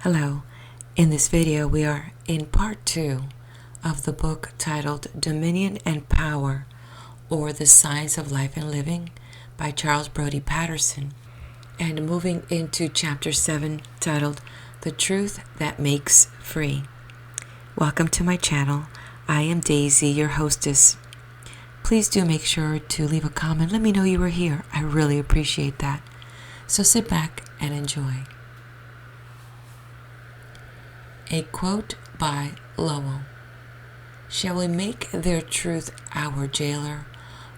Hello. In this video, we are in part 2 of the book titled Dominion and Power, or The Science of Life and Living by Charles Brodie Patterson, and moving into chapter 7 titled The Truth That Makes Free. Welcome to my channel. I am Daisy, your hostess. Please do make sure to leave a comment. Let me know you were here. I really appreciate that. So sit back and enjoy. A quote by Lowell. Shall we make their truth our jailer,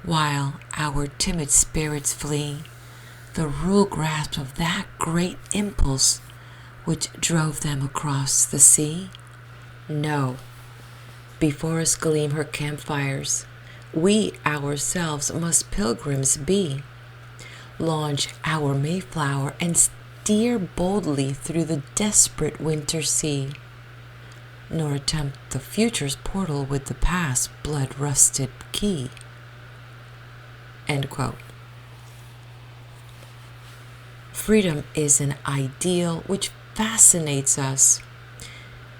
while our timid spirits flee the rule grasp of that great impulse which drove them across the sea? No. Before us gleam her campfires. We ourselves must pilgrims be. Launch our Mayflower and steer boldly through the desperate winter sea, nor attempt the future's portal with the past's blood-rusted key. End quote. Freedom is an ideal which fascinates us,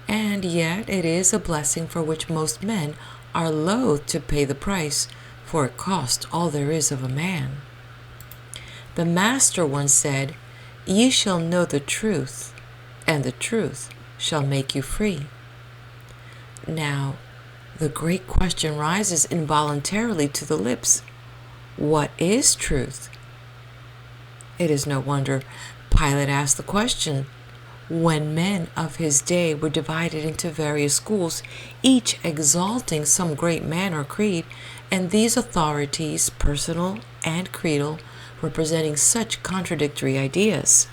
and yet it is a blessing for which most men are loath to pay the price, for it costs all there is of a man. The Master once said, "Ye shall know the truth, and the truth shall make you free." Now, the great question rises involuntarily to the lips. What is truth? It is no wonder Pilate asked the question when men of his day were divided into various schools, each exalting some great man or creed, and these authorities, personal and creedal, representing such contradictory ideas.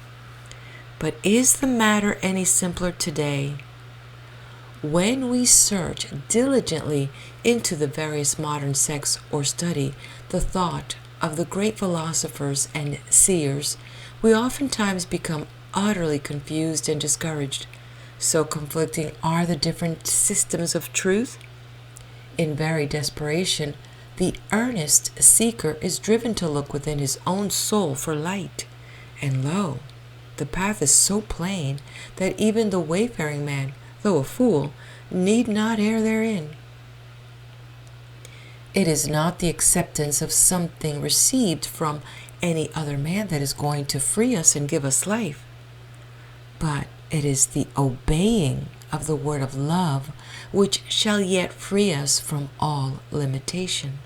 But is the matter any simpler today? When we search diligently into the various modern sects or study the thought of the great philosophers and seers, we oftentimes become utterly confused and discouraged. So conflicting are the different systems of truth. In very desperation, the earnest seeker is driven to look within his own soul for light, and lo, the path is so plain that even the wayfaring man, though a fool, need not err therein. It is not the acceptance of something received from any other man that is going to free us and give us life, but it is the obeying of the word of love which shall yet free us from all limitation.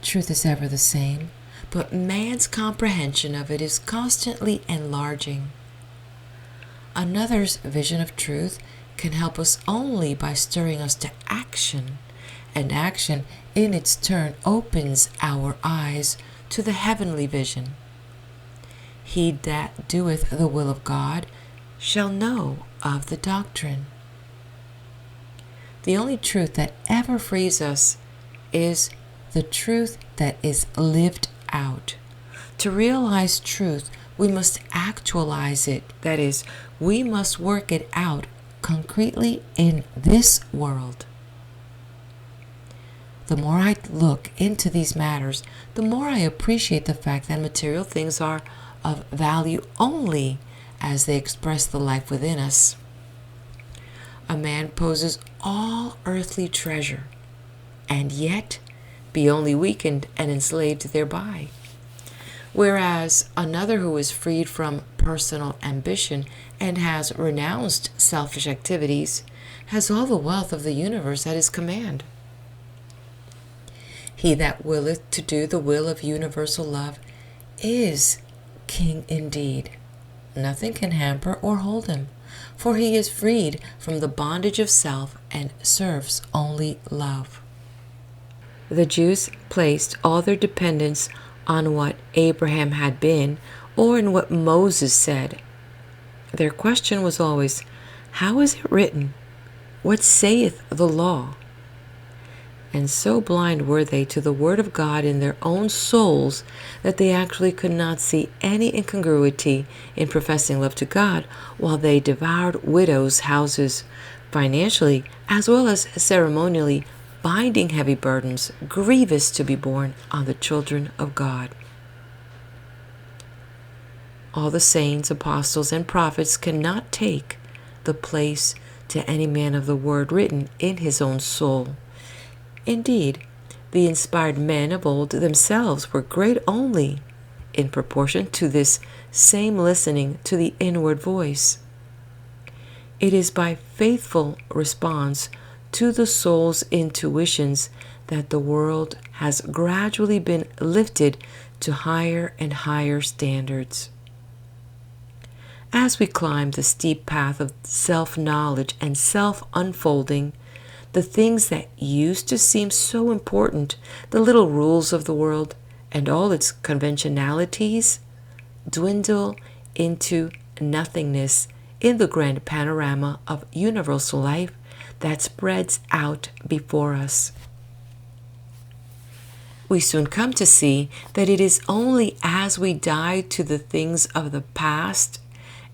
Truth is ever the same, but man's comprehension of it is constantly enlarging. Another's vision of truth can help us only by stirring us to action, and action in its turn opens our eyes to the heavenly vision. He that doeth the will of God shall know of the doctrine. The only truth that ever frees us is the truth that is lived out. To realize truth, we must actualize it. That is, we must work it out concretely in this world. The more I look into these matters, the more I appreciate the fact that material things are of value only as they express the life within us. A man possesses all earthly treasure, and yet be only weakened and enslaved thereby. Whereas another who is freed from personal ambition and has renounced selfish activities has all the wealth of the universe at his command. He that willeth to do the will of universal love is king indeed. Nothing can hamper or hold him, for he is freed from the bondage of self and serves only love. The Jews placed all their dependence on what Abraham had been or in what Moses said. Their question was always, how is it written? What saith the law? And so blind were they to the word of God in their own souls that they actually could not see any incongruity in professing love to God while they devoured widows' houses, financially as well as ceremonially, binding heavy burdens grievous to be borne on the children of God. All the saints, apostles, and prophets cannot take the place to any man of the word written in his own soul. Indeed, the inspired men of old themselves were great only in proportion to this same listening to the inward voice. It is by faithful response to the soul's intuitions that the world has gradually been lifted to higher and higher standards. As we climb the steep path of self-knowledge and self-unfolding, the things that used to seem so important, the little rules of the world and all its conventionalities, dwindle into nothingness in the grand panorama of universal life that spreads out before us. We soon come to see that it is only as we die to the things of the past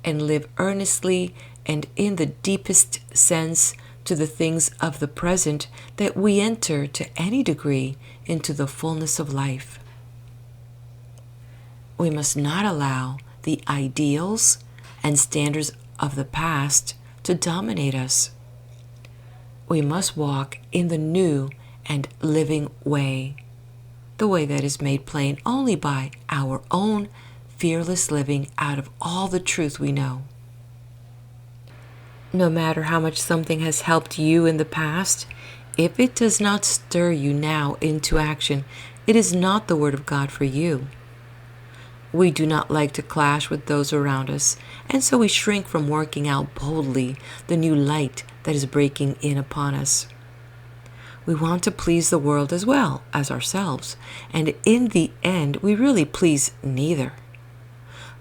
and live earnestly and in the deepest sense to the things of the present that we enter to any degree into the fullness of life. We must not allow the ideals and standards of the past to dominate us. We must walk in the new and living way, the way that is made plain only by our own fearless living out of all the truth we know. No matter how much something has helped you in the past, if it does not stir you now into action, it is not the Word of God for you. We do not like to clash with those around us, and so we shrink from working out boldly the new light that is breaking in upon us. We want to please the world as well as ourselves, and in the end, we really please neither.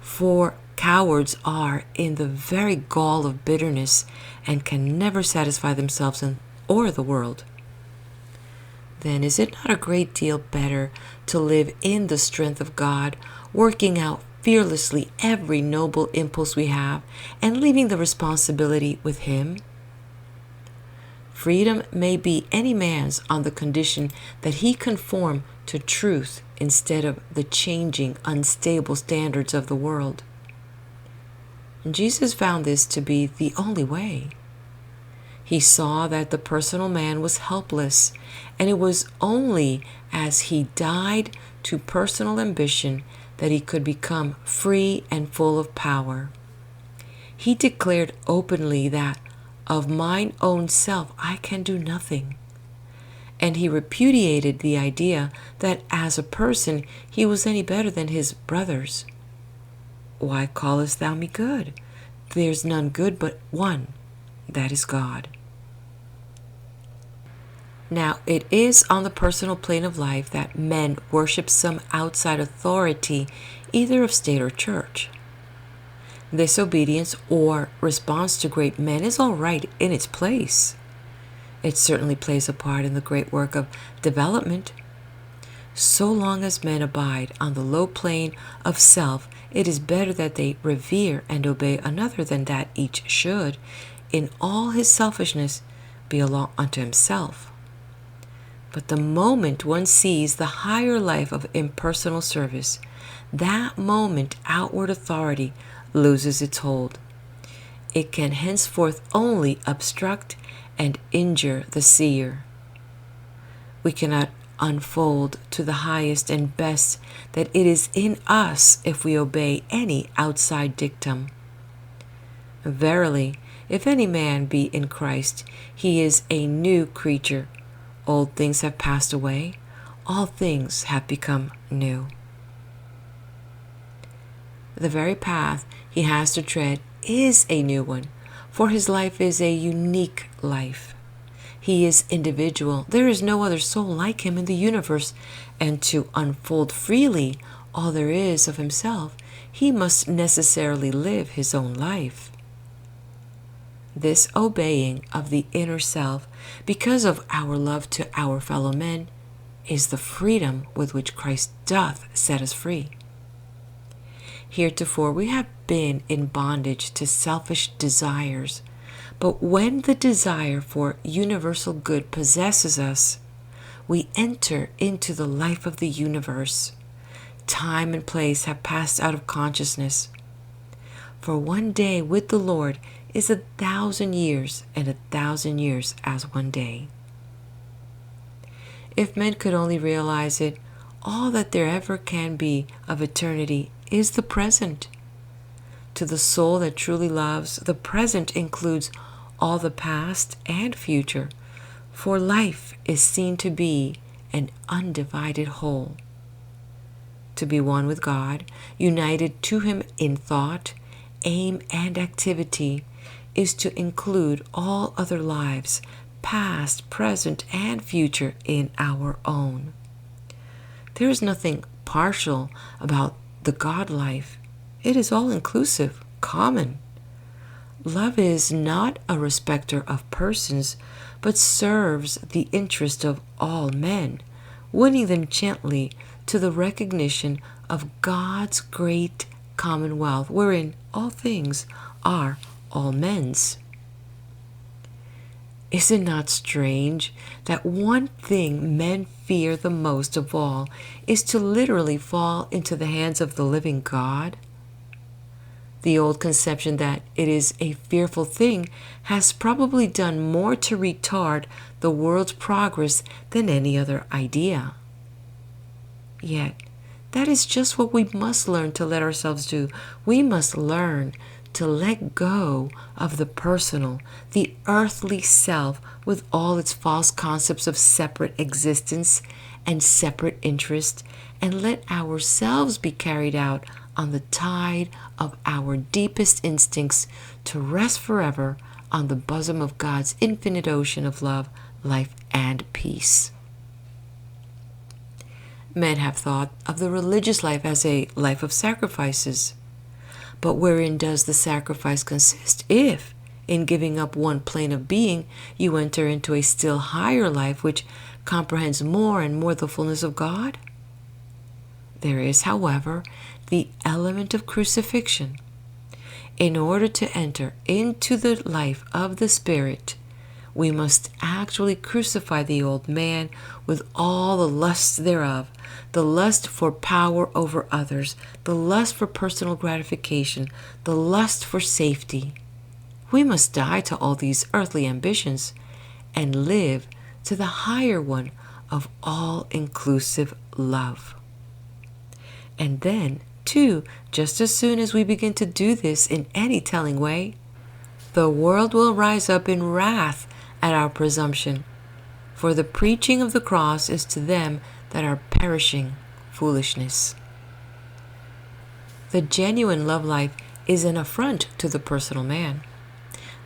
For cowards are in the very gall of bitterness and can never satisfy themselves or the world. Then is it not a great deal better to live in the strength of God, working out fearlessly every noble impulse we have and leaving the responsibility with Him? Freedom may be any man's on the condition that he conform to truth instead of the changing, unstable standards of the world. And Jesus found this to be the only way. He saw that the personal man was helpless, and it was only as he died to personal ambition that he could become free and full of power. He declared openly that of mine own self I can do nothing. And he repudiated the idea that as a person he was any better than his brothers. Why callest thou me good? There's none good but one, that is God. Now, it is on the personal plane of life that men worship some outside authority, either of state or church. This obedience or response to great men is all right in its place. It certainly plays a part in the great work of development. So long as men abide on the low plane of self, it is better that they revere and obey another than that each should, in all his selfishness, be along unto himself. But the moment one sees the higher life of impersonal service, that moment outward authority loses its hold. It can henceforth only obstruct and injure the seer. We cannot unfold to the highest and best that it is in us if we obey any outside dictum. Verily, if any man be in Christ, he is a new creature. Old things have passed away, all things have become new. The very path he has to tread is a new one, for his life is a unique life. He is individual. There is no other soul like him in the universe, and to unfold freely all there is of himself, he must necessarily live his own life. This obeying of the inner self, because of our love to our fellow men, is the freedom with which Christ doth set us free. Heretofore we have been in bondage to selfish desires, but when the desire for universal good possesses us, we enter into the life of the universe. Time and place have passed out of consciousness. For one day with the Lord is 1,000 years, and 1,000 years as one day. If men could only realize it, all that there ever can be of eternity is the present. To the soul that truly loves, the present includes all the past and future, for life is seen to be an undivided whole. To be one with God, united to Him in thought, aim, and activity, is to include all other lives, past, present, and future, in our own. There is nothing partial about the God life. It is all inclusive, common. Love is not a respecter of persons, but serves the interest of all men, winning them gently to the recognition of God's great commonwealth, wherein all things are all men's. Is it not strange that one thing men fear the most of all is to literally fall into the hands of the living God? The old conception that it is a fearful thing has probably done more to retard the world's progress than any other idea. Yet, that is just what we must learn to let ourselves do. We must learn to let go of the personal, the earthly self with all its false concepts of separate existence and separate interest, and let ourselves be carried out on the tide of our deepest instincts to rest forever on the bosom of God's infinite ocean of love, life, and peace. Men have thought of the religious life as a life of sacrifices. But wherein does the sacrifice consist if, in giving up one plane of being, you enter into a still higher life which comprehends more and more the fullness of God? There is, however, the element of crucifixion. In order to enter into the life of the Spirit, we must actually crucify the old man with all the lusts thereof, the lust for power over others, the lust for personal gratification, the lust for safety. We must die to all these earthly ambitions and live to the higher one of all-inclusive love. And then, too, just as soon as we begin to do this in any telling way, the world will rise up in wrath at our presumption. For the preaching of the cross is to them that are perishing foolishness. The genuine love life is an affront to the personal man.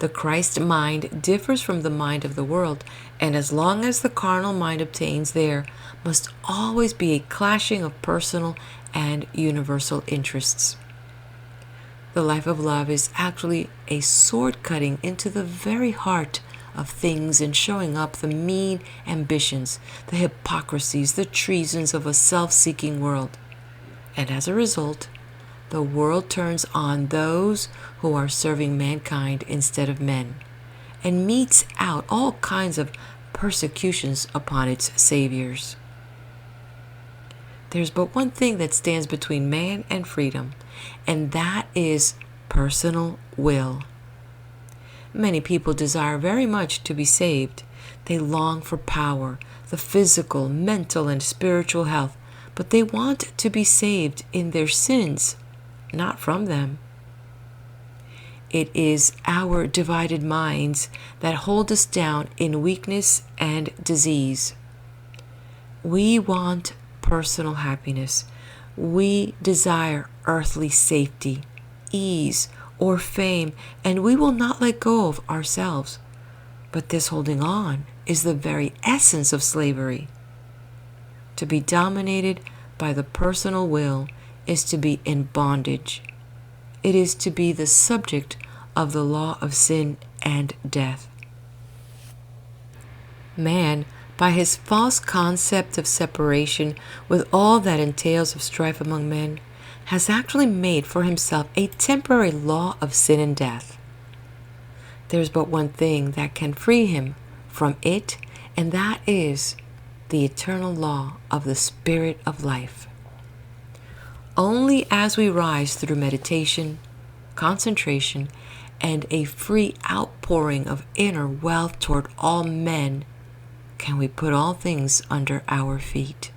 The Christ mind differs from the mind of the world, and as long as the carnal mind obtains, there must always be a clashing of personal and universal interests. The life of love is actually a sword cutting into the very heart of things and showing up the mean ambitions, the hypocrisies, the treasons of a self-seeking world. And as a result, the world turns on those who are serving mankind instead of men, and metes out all kinds of persecutions upon its saviors. There's but one thing that stands between man and freedom, and that is personal will. Many people desire very much to be saved. They long for power, the physical, mental, and spiritual health, but they want to be saved in their sins, not from them. It is our divided minds that hold us down in weakness and disease. We want personal happiness. We desire earthly safety, ease, or fame, and we will not let go of ourselves. But this holding on is the very essence of slavery. To be dominated by the personal will is to be in bondage. It is to be the subject of the law of sin and death. Man, by his false concept of separation with all that entails of strife among men, has actually made for himself a temporary law of sin and death. There's but one thing that can free him from it, and that is the eternal law of the Spirit of life. Only as we rise through meditation, concentration, and a free outpouring of inner wealth toward all men can we put all things under our feet.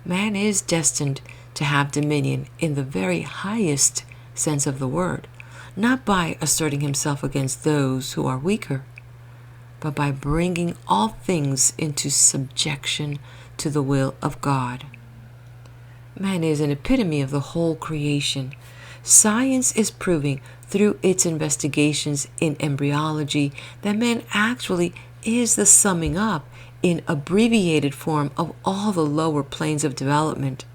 Man is destined to have dominion in the very highest sense of the word, not by asserting himself against those who are weaker, but by bringing all things into subjection to the will of God. Man is an epitome of the whole creation. Science is proving through its investigations in embryology that man actually is the summing up in abbreviated form of all the lower planes of development.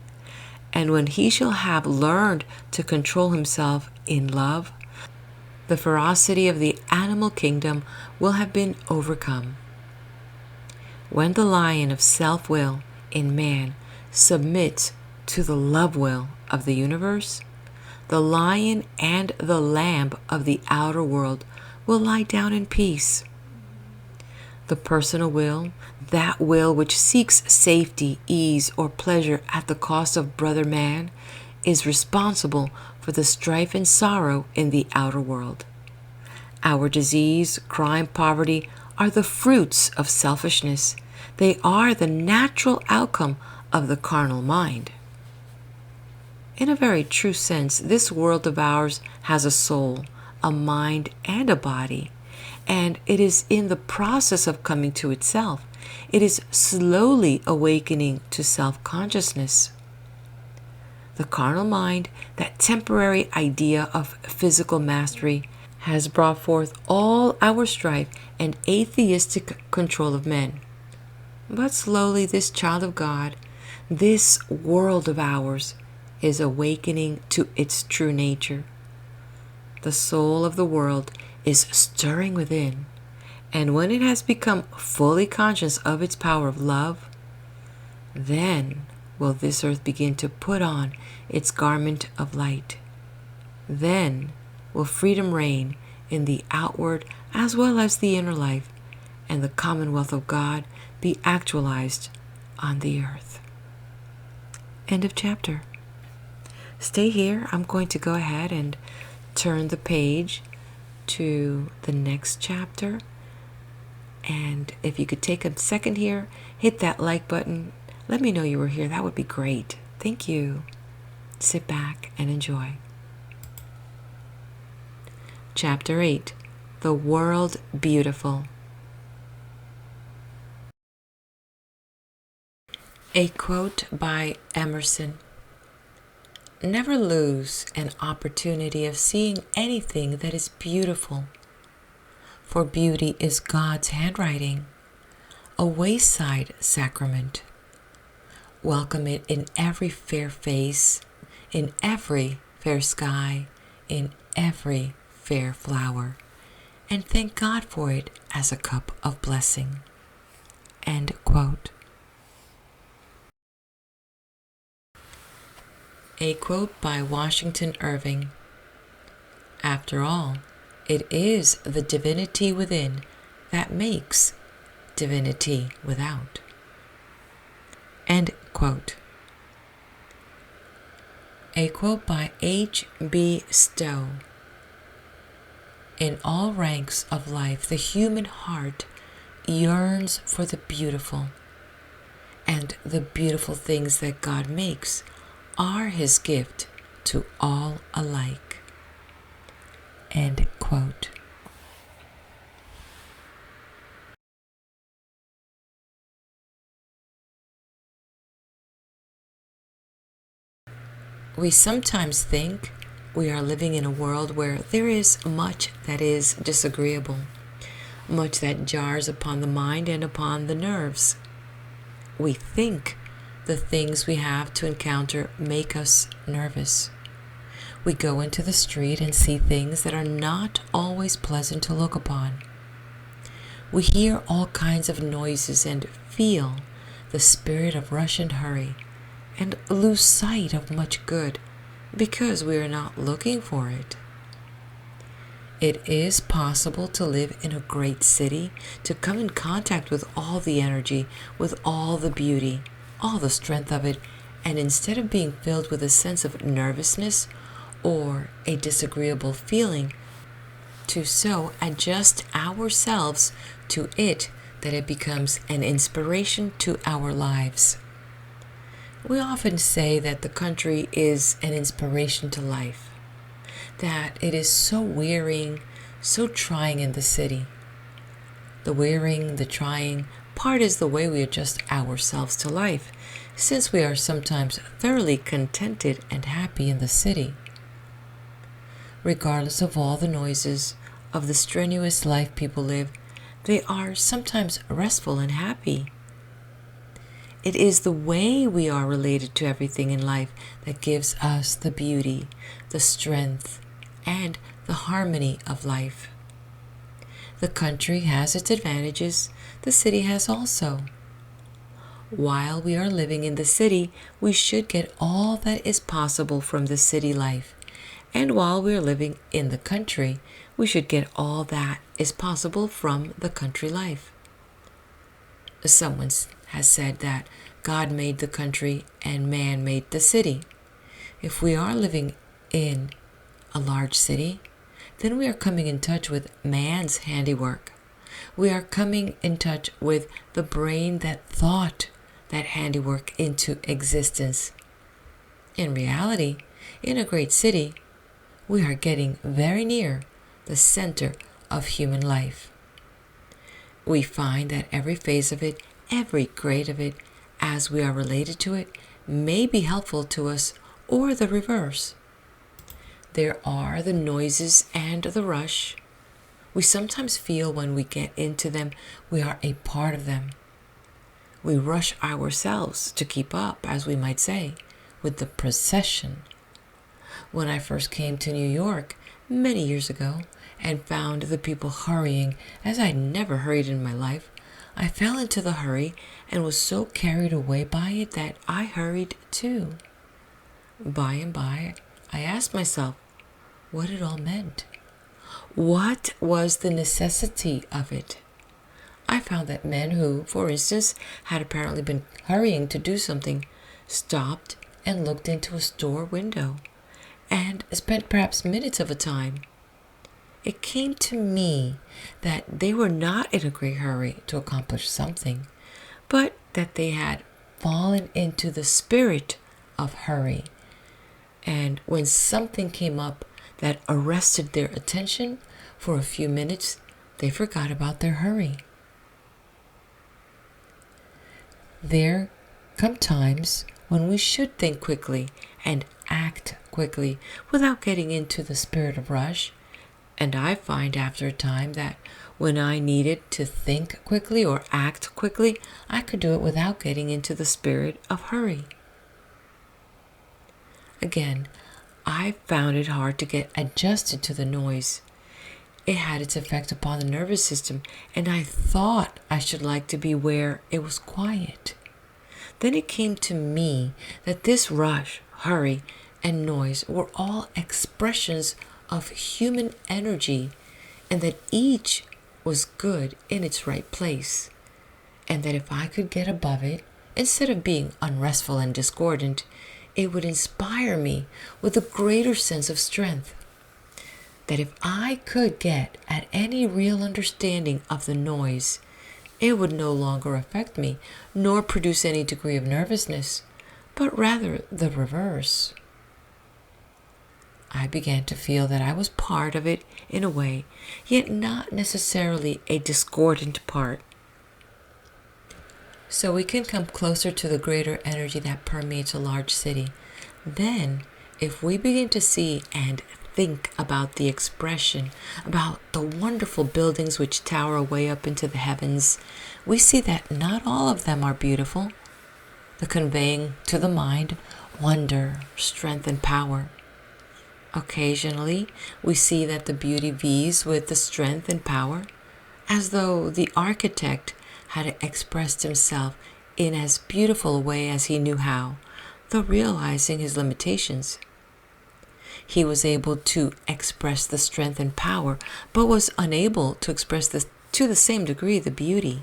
And when he shall have learned to control himself in love, the ferocity of the animal kingdom will have been overcome. When the lion of self-will in man submits to the love will of the universe, the lion and the lamb of the outer world will lie down in peace. The personal will, that will which seeks safety, ease, or pleasure at the cost of brother man, is responsible for the strife and sorrow in the outer world. Our disease, crime, poverty are the fruits of selfishness. They are the natural outcome of the carnal mind. In a very true sense, this world of ours has a soul, a mind, and a body, and it is in the process of coming to itself. It is slowly awakening to self-consciousness. The carnal mind, that temporary idea of physical mastery, has brought forth all our strife and atheistic control of men. But slowly this child of God, this world of ours, is awakening to its true nature. The soul of the world is stirring within, and when it has become fully conscious of its power of love, then will this earth begin to put on its garment of light. Then will freedom reign in the outward as well as the inner life, and the commonwealth of God be actualized on the earth. End of chapter. Stay here. I'm going to go ahead and turn the page to the next chapter. And if you could take a second here, hit that like button. Let me know you were here. That would be great. Thank you. Sit back and enjoy. Chapter 8. The World Beautiful. A quote by Emerson. Never lose an opportunity of seeing anything that is beautiful, for beauty is God's handwriting, a wayside sacrament. Welcome it in every fair face, in every fair sky, in every fair flower, and thank God for it as a cup of blessing. End quote. A quote by Washington Irving. After all, it is the divinity within that makes divinity without. End quote. A quote by H.B. Stowe. In all ranks of life, the human heart yearns for the beautiful, and the beautiful things that God makes are His gift to all alike. End quote. We sometimes think we are living in a world where there is much that is disagreeable, much that jars upon the mind and upon the nerves. We think the things we have to encounter make us nervous. We go into the street and see things that are not always pleasant to look upon. We hear all kinds of noises and feel the spirit of rush and hurry, and lose sight of much good because we are not looking for it. It is possible to live in a great city, to come in contact with all the energy, with all the beauty, all the strength of it, and instead of being filled with a sense of nervousness or a disagreeable feeling to so adjust ourselves to it that it becomes an inspiration to our lives. We often say that the country is an inspiration to life, that it is so wearying, so trying in the city. The wearying, the trying part is the way we adjust ourselves to life, since we are sometimes thoroughly contented and happy in the city. Regardless of all the noises of the strenuous life people live, they are sometimes restful and happy. It is the way we are related to everything in life that gives us the beauty, the strength, and the harmony of life. The country has its advantages, the city has also. While we are living in the city, we should get all that is possible from the city life. And while we are living in the country, we should get all that is possible from the country life. Someone has said that God made the country and man made the city. If we are living in a large city, then we are coming in touch with man's handiwork. We are coming in touch with the brain that thought that handiwork into existence. In reality, in a great city, we are getting very near the center of human life. We find that every phase of it, every grade of it, as we are related to it, may be helpful to us or the reverse. There are the noises and the rush. We sometimes feel when we get into them, we are a part of them. We rush ourselves to keep up, as we might say, with the procession. When I first came to New York many years ago and found the people hurrying as I'd never hurried in my life, I fell into the hurry and was so carried away by it that I hurried too. By and by, I asked myself what it all meant. What was the necessity of it? I found that men who, for instance, had apparently been hurrying to do something, stopped and looked into a store window and spent perhaps minutes of a time. It came to me that they were not in a great hurry to accomplish something, but that they had fallen into the spirit of hurry. And when something came up that arrested their attention for a few minutes, they forgot about their hurry. There come times when we should think quickly and act quickly without getting into the spirit of rush. And I find after a time that when I needed to think quickly or act quickly, I could do it without getting into the spirit of hurry. Again, I found it hard to get adjusted to the noise. It had its effect upon the nervous system, and I thought I should like to be where it was quiet. Then it came to me that this rush, hurry, and noise were all expressions of human energy, and that each was good in its right place, and that if I could get above it, instead of being unrestful and discordant, it would inspire me with a greater sense of strength. That if I could get at any real understanding of the noise, it would no longer affect me, nor produce any degree of nervousness, but rather the reverse. I began to feel that I was part of it in a way, yet not necessarily a discordant part. So we can come closer to the greater energy that permeates a large city. Then, if we begin to see and think about the expression, about the wonderful buildings which tower way up into the heavens, we see that not all of them are beautiful, the conveying to the mind wonder, strength, and power. Occasionally, we see that the beauty vies with the strength and power, as though the architect had expressed himself in as beautiful a way as he knew how, though realizing his limitations. He was able to express the strength and power, but was unable to express to the same degree the beauty.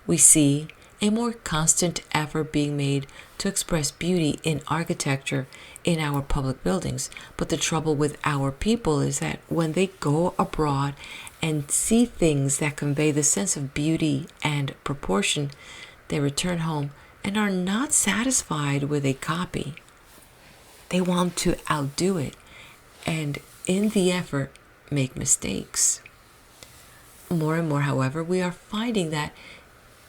We see a more constant effort being made to express beauty in architecture in our public buildings. But the trouble with our people is that when they go abroad and see things that convey the sense of beauty and proportion, they return home and are not satisfied with a copy. They want to outdo it, and in the effort, make mistakes. More and more, however, we are finding that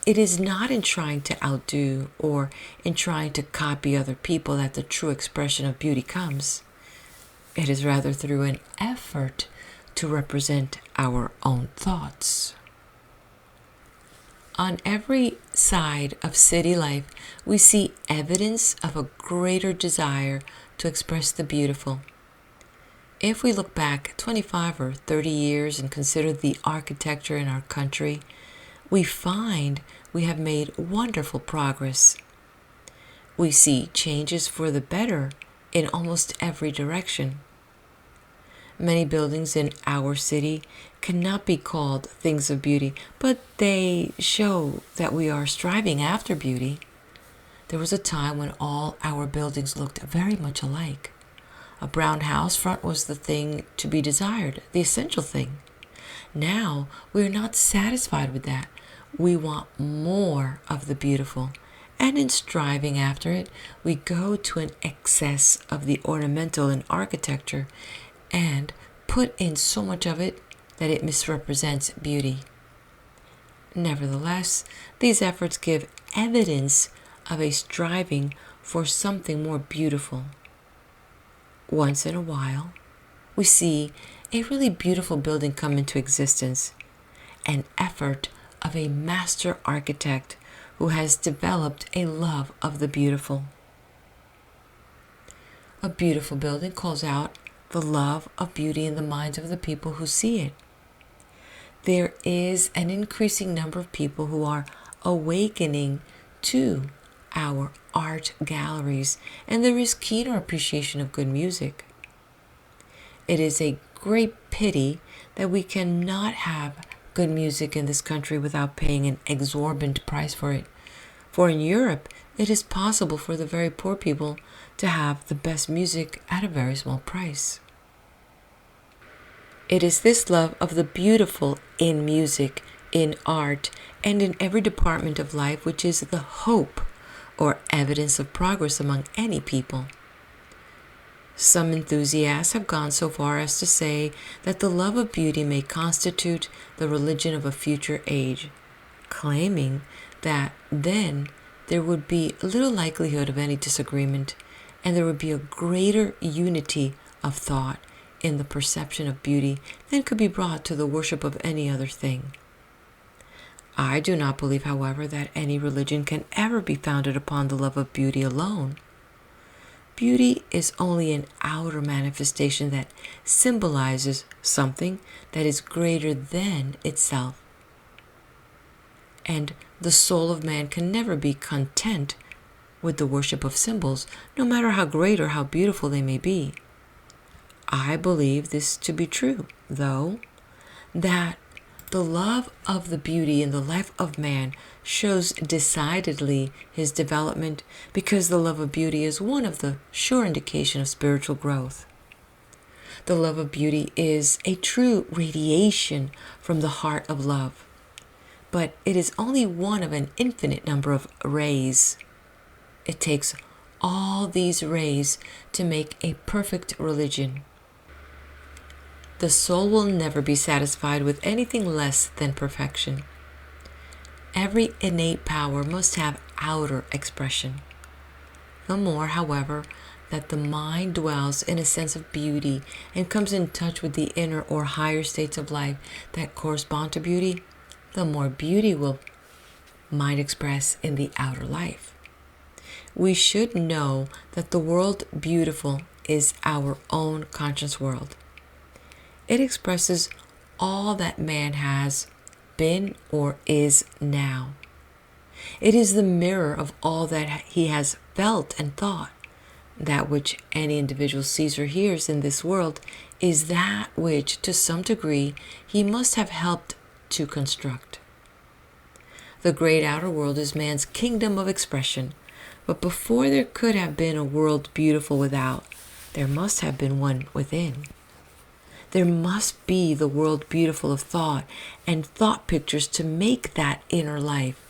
it is not in trying to outdo or in trying to copy other people that the true expression of beauty comes. It is rather through an effort to represent our own thoughts. On every side of city life, we see evidence of a greater desire to express the beautiful. If we look back 25 or 30 years and consider the architecture in our country, we find we have made wonderful progress. We see changes for the better in almost every direction. Many buildings in our city cannot be called things of beauty, but they show that we are striving after beauty. There was a time when all our buildings looked very much alike. A brown house front was the thing to be desired, the essential thing. Now, we are not satisfied with that. We want more of the beautiful. And in striving after it, we go to an excess of the ornamental in architecture and put in so much of it that it misrepresents beauty. Nevertheless, these efforts give evidence of a striving for something more beautiful. Once in a while, we see a really beautiful building come into existence, an effort of a master architect who has developed a love of the beautiful. A beautiful building calls out the love of beauty in the minds of the people who see it. There is an increasing number of people who are awakening to our art galleries, and there is keener appreciation of good music. It is a great pity that we cannot have good music in this country without paying an exorbitant price for it. For in Europe, it is possible for the very poor people to have the best music at a very small price. It is this love of the beautiful in music, in art, and in every department of life which is the hope or evidence of progress among any people. Some enthusiasts have gone so far as to say that the love of beauty may constitute the religion of a future age, claiming that then there would be little likelihood of any disagreement, and there would be a greater unity of thought in the perception of beauty than could be brought to the worship of any other thing. I do not believe, however, that any religion can ever be founded upon the love of beauty alone. Beauty is only an outer manifestation that symbolizes something that is greater than itself. And the soul of man can never be content with the worship of symbols, no matter how great or how beautiful they may be. I believe this to be true, though, that the love of the beauty in the life of man shows decidedly his development, because the love of beauty is one of the sure indications of spiritual growth. The love of beauty is a true radiation from the heart of love, but it is only one of an infinite number of rays. It takes all these rays to make a perfect religion. The soul will never be satisfied with anything less than perfection. Every innate power must have outer expression. The more, however, that the mind dwells in a sense of beauty and comes in touch with the inner or higher states of life that correspond to beauty, the more beauty will mind express in the outer life. We should know that the world beautiful is our own conscious world. It expresses all that man has been or is now. It is the mirror of all that he has felt and thought. That which any individual sees or hears in this world is that which, to some degree, he must have helped to construct. The great outer world is man's kingdom of expression. But before there could have been a world beautiful without, there must have been one within. There must be the world beautiful of thought and thought pictures to make that inner life,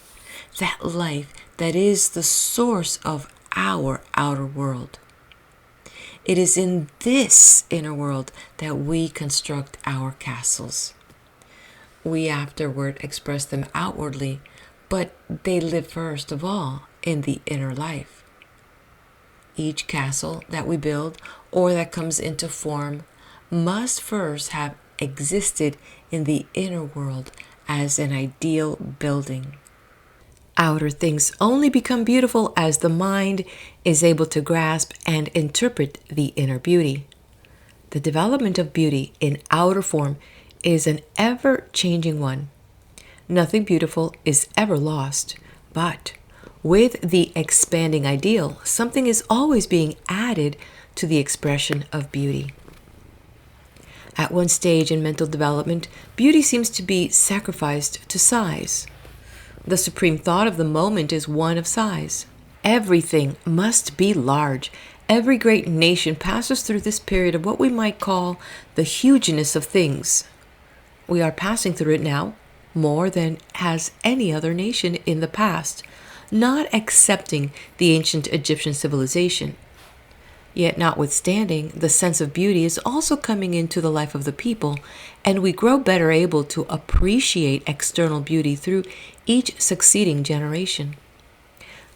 that life that is the source of our outer world. It is in this inner world that we construct our castles. We afterward express them outwardly, but they live first of all in the inner life. Each castle that we build or that comes into form must first have existed in the inner world as an ideal building. Outer things only become beautiful as the mind is able to grasp and interpret the inner beauty. The development of beauty in outer form is an ever-changing one. Nothing beautiful is ever lost, but with the expanding ideal, something is always being added to the expression of beauty. At one stage in mental development, beauty seems to be sacrificed to size. The supreme thought of the moment is one of size. Everything must be large. Every great nation passes through this period of what we might call the hugeness of things. We are passing through it now, more than has any other nation in the past, not excepting the ancient Egyptian civilization. Yet notwithstanding, the sense of beauty is also coming into the life of the people, and we grow better able to appreciate external beauty through each succeeding generation.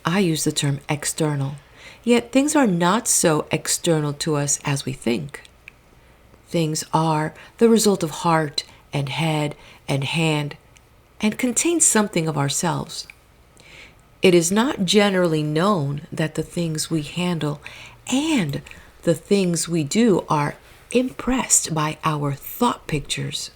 I use the term external, yet things are not so external to us as we think. Things are the result of heart and head and hand, and contain something of ourselves. It is not generally known that the things we handle and the things we do are impressed by our thought pictures,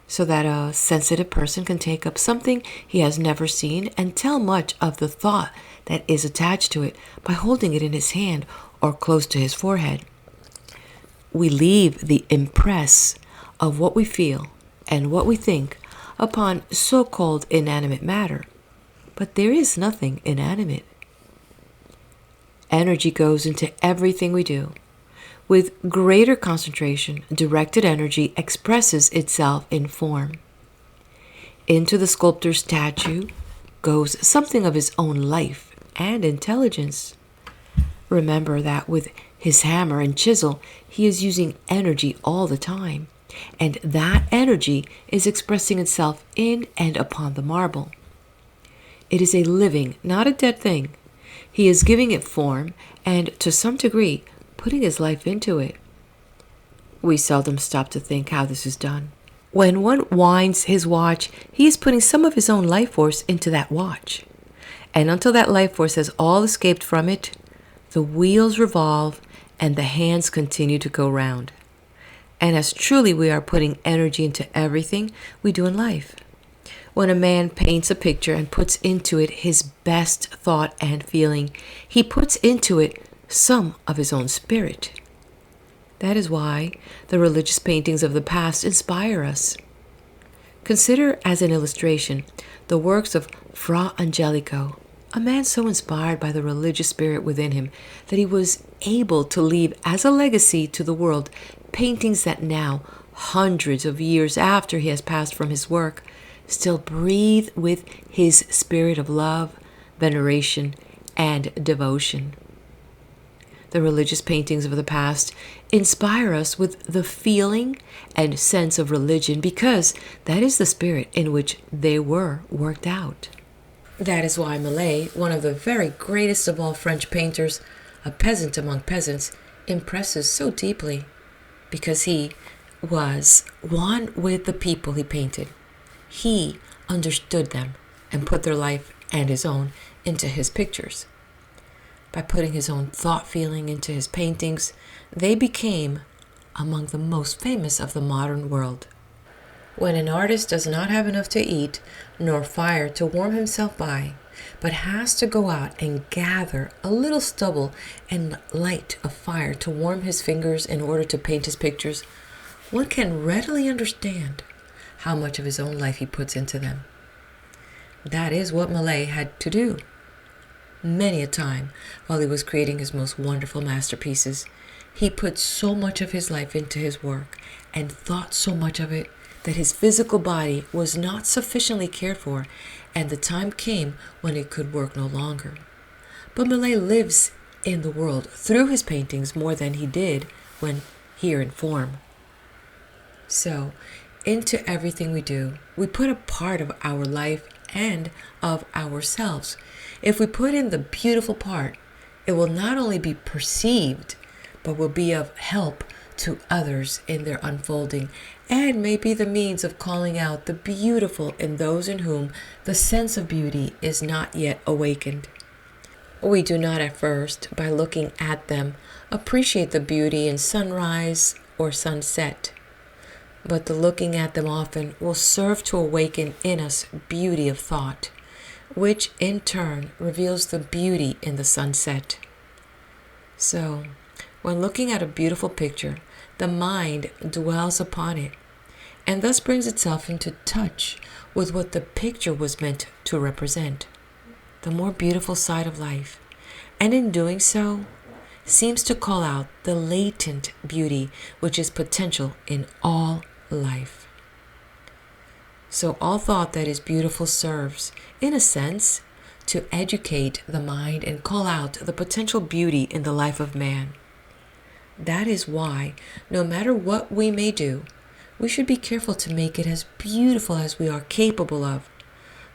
so that a sensitive person can take up something he has never seen and tell much of the thought that is attached to it by holding it in his hand or close to his forehead. We leave the impress of what we feel and what we think upon so-called inanimate matter, but there is nothing inanimate. Energy goes into everything we do. With greater concentration, directed energy expresses itself in form. Into the sculptor's statue goes something of his own life and intelligence. Remember that with his hammer and chisel, he is using energy all the time, and that energy is expressing itself in and upon the marble. It is a living, not a dead thing. He is giving it form and, to some degree, putting his life into it. We seldom stop to think how this is done. When one winds his watch, he is putting some of his own life force into that watch. And until that life force has all escaped from it, the wheels revolve and the hands continue to go round. And as truly we are putting energy into everything we do in life. When a man paints a picture and puts into it his best thought and feeling, he puts into it some of his own spirit. That is why the religious paintings of the past inspire us. Consider as an illustration the works of Fra Angelico, a man so inspired by the religious spirit within him that he was able to leave as a legacy to the world paintings that now, hundreds of years after he has passed from his work, still breathe with his spirit of love, veneration, and devotion. The religious paintings of the past inspire us with the feeling and sense of religion because that is the spirit in which they were worked out. That is why Millet, one of the very greatest of all French painters, a peasant among peasants, impresses so deeply, because he was one with the people he painted. He understood them and put their life and his own into his pictures. By putting his own thought feeling into his paintings, they became among the most famous of the modern world. When an artist does not have enough to eat nor fire to warm himself by, but has to go out and gather a little stubble and light a fire to warm his fingers in order to paint his pictures, one can readily understand how much of his own life he puts into them. That is what Millet had to do. Many a time, while he was creating his most wonderful masterpieces, he put so much of his life into his work and thought so much of it that his physical body was not sufficiently cared for, and the time came when it could work no longer. But Millet lives in the world through his paintings more than he did when here in form. So, into everything we do, we put a part of our life and of ourselves. If we put in the beautiful part, it will not only be perceived, but will be of help to others in their unfolding, and may be the means of calling out the beautiful in those in whom the sense of beauty is not yet awakened. We do not at first, by looking at them, appreciate the beauty in sunrise or sunset, but the looking at them often will serve to awaken in us beauty of thought, which in turn reveals the beauty in the sunset. So, when looking at a beautiful picture, the mind dwells upon it, and thus brings itself into touch with what the picture was meant to represent, the more beautiful side of life, and in doing so, seems to call out the latent beauty which is potential in all life. So all thought that is beautiful serves, in a sense, to educate the mind and call out the potential beauty in the life of man. That is why, no matter what we may do, we should be careful to make it as beautiful as we are capable of,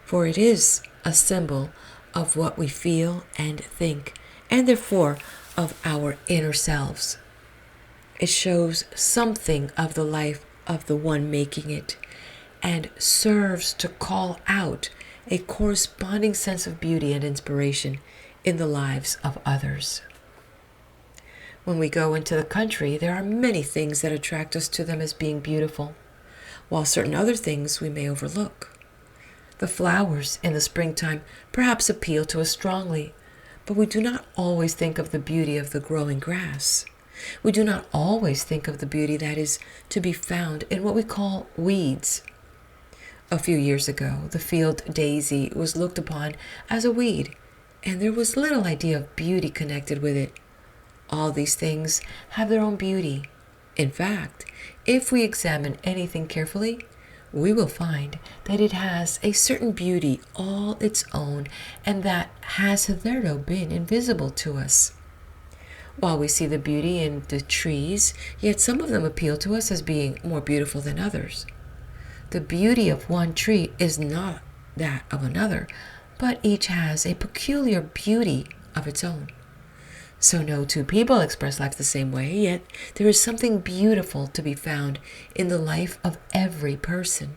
for it is a symbol of what we feel and think, and therefore of our inner selves. It shows something of the life of the one making it, and serves to call out a corresponding sense of beauty and inspiration in the lives of others. When we go into the country, there are many things that attract us to them as being beautiful, while certain other things we may overlook. The flowers in the springtime perhaps appeal to us strongly, but we do not always think of the beauty of the growing grass. We do not always think of the beauty that is to be found in what we call weeds. A few years ago, the field daisy was looked upon as a weed, and there was little idea of beauty connected with it. All these things have their own beauty. In fact, if we examine anything carefully, we will find that it has a certain beauty all its own, and that has hitherto been invisible to us. While we see the beauty in the trees, yet some of them appeal to us as being more beautiful than others. The beauty of one tree is not that of another, but each has a peculiar beauty of its own. So no two people express life the same way, yet there is something beautiful to be found in the life of every person.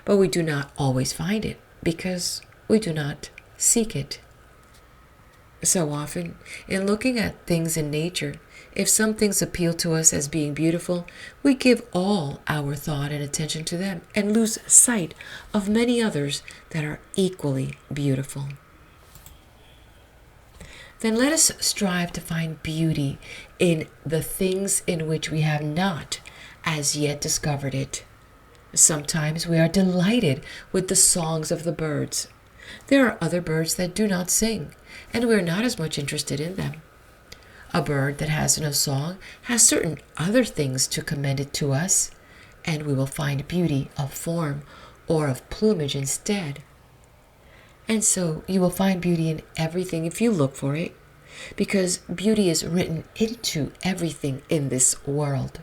But we do not always find it, because we do not seek it. So often, in looking at things in nature, if some things appeal to us as being beautiful, we give all our thought and attention to them and lose sight of many others that are equally beautiful. Then let us strive to find beauty in the things in which we have not as yet discovered it. Sometimes we are delighted with the songs of the birds. There are other birds that do not sing, and we are not as much interested in them. A bird that has no song has certain other things to commend it to us, and we will find beauty of form or of plumage instead. And so you will find beauty in everything if you look for it, because beauty is written into everything in this world.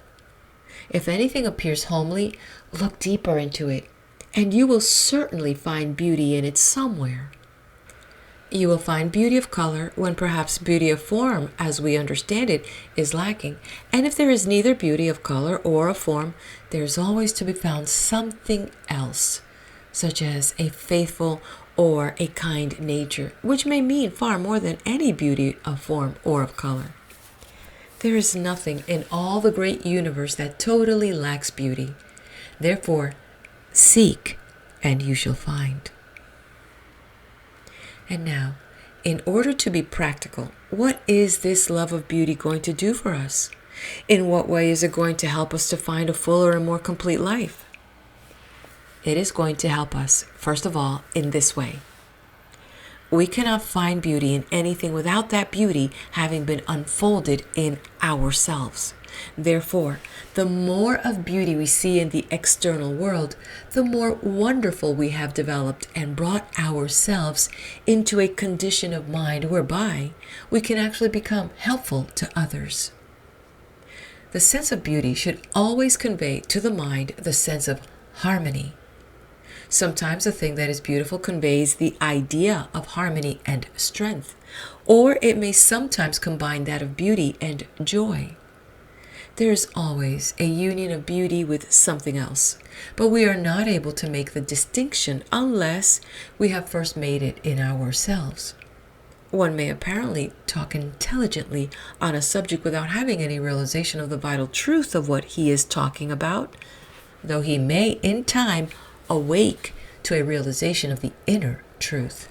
If anything appears homely, look deeper into it, and you will certainly find beauty in it somewhere. You will find beauty of color when perhaps beauty of form, as we understand it, is lacking. And if there is neither beauty of color or of form, there is always to be found something else, such as a faithful or a kind nature, which may mean far more than any beauty of form or of color. There is nothing in all the great universe that totally lacks beauty. Therefore, seek, and you shall find. And now, in order to be practical, what is this love of beauty going to do for us? In what way is it going to help us to find a fuller and more complete life? It is going to help us, first of all, in this way. We cannot find beauty in anything without that beauty having been unfolded in ourselves. Therefore, the more of beauty we see in the external world, the more wonderful we have developed and brought ourselves into a condition of mind whereby we can actually become helpful to others. The sense of beauty should always convey to the mind the sense of harmony. Sometimes a thing that is beautiful conveys the idea of harmony and strength, or it may sometimes combine that of beauty and joy. There is always a union of beauty with something else, but we are not able to make the distinction unless we have first made it in ourselves. One may apparently talk intelligently on a subject without having any realization of the vital truth of what he is talking about, though he may in time awake to a realization of the inner truth.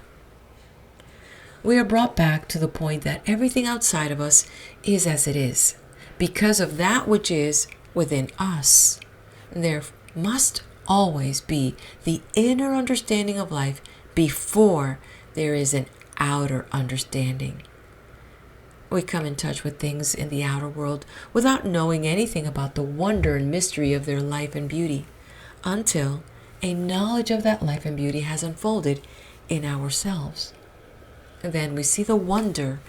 We are brought back to the point that everything outside of us is as it is, because of that which is within us. There must always be the inner understanding of life before there is an outer understanding. We come in touch with things in the outer world without knowing anything about the wonder and mystery of their life and beauty, until a knowledge of that life and beauty has unfolded in ourselves. And then we see the wonder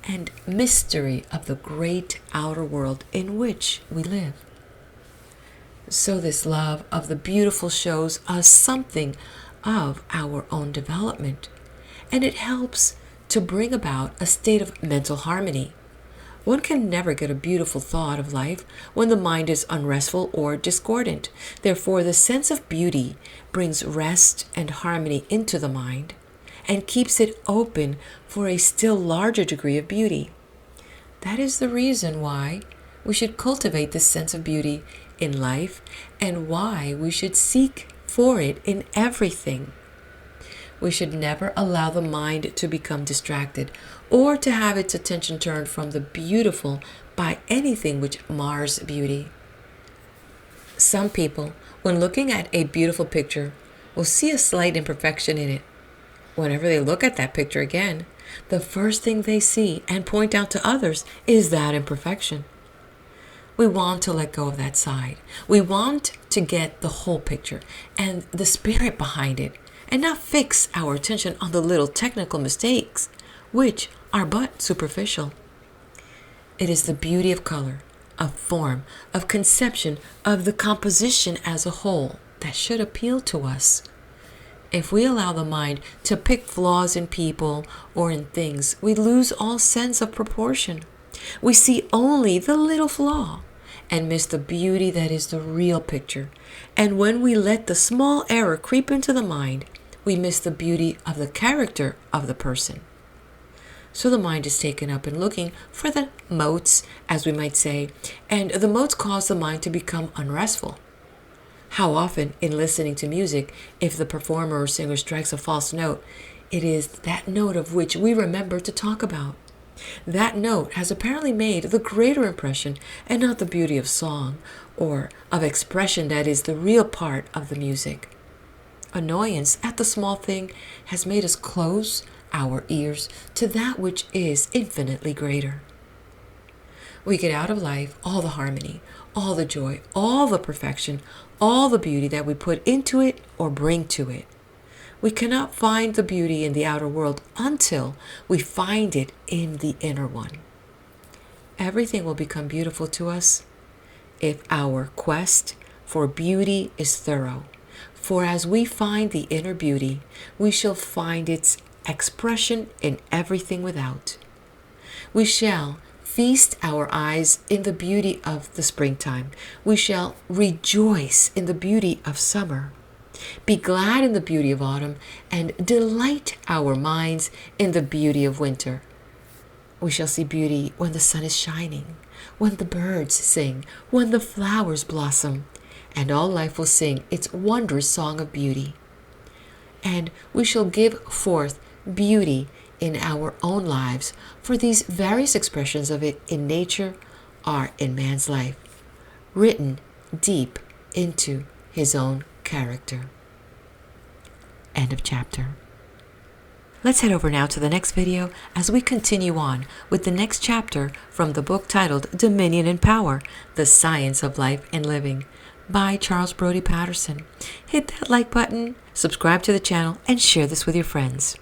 and mystery of the great outer world in which we live. So this love of the beautiful shows us something of our own development, and it helps to bring about a state of mental harmony. One can never get a beautiful thought of life when the mind is unrestful or discordant. Therefore, the sense of beauty brings rest and harmony into the mind and keeps it open for a still larger degree of beauty. That is the reason why we should cultivate this sense of beauty in life and why we should seek for it in everything. We should never allow the mind to become distracted or to have its attention turned from the beautiful by anything which mars beauty. Some people, when looking at a beautiful picture, will see a slight imperfection in it. Whenever they look at that picture again, the first thing they see and point out to others is that imperfection. We want to let go of that side. We want to get the whole picture and the spirit behind it, and not fix our attention on the little technical mistakes, which are but superficial. It is the beauty of color, of form, of conception, of the composition as a whole that should appeal to us. If we allow the mind to pick flaws in people or in things, we lose all sense of proportion. We see only the little flaw and miss the beauty that is the real picture. And when we let the small error creep into the mind, we miss the beauty of the character of the person. So the mind is taken up in looking for the motes, as we might say, and the motes cause the mind to become unrestful. How often, in listening to music, if the performer or singer strikes a false note, it is that note of which we remember to talk about. That note has apparently made the greater impression, and not the beauty of song or of expression that is the real part of the music. Annoyance at the small thing has made us close our ears to that which is infinitely greater. We get out of life all the harmony, all the joy, all the perfection, all the beauty that we put into it or bring to it. We cannot find the beauty in the outer world until we find it in the inner one. Everything will become beautiful to us if our quest for beauty is thorough. For as we find the inner beauty, we shall find its expression in everything without. We shall feast our eyes in the beauty of the springtime. We shall rejoice in the beauty of summer, be glad in the beauty of autumn, and delight our minds in the beauty of winter. We shall see beauty when the sun is shining, when the birds sing, when the flowers blossom, and all life will sing its wondrous song of beauty. And we shall give forth beauty in our own lives, for these various expressions of it in nature are in man's life, written deep into his own character. End of chapter. Let's head over now to the next video as we continue on with the next chapter from the book titled Dominion and Power, The Science of Life and Living by Charles Brodie Patterson. Hit that like button, subscribe to the channel, and share this with your friends.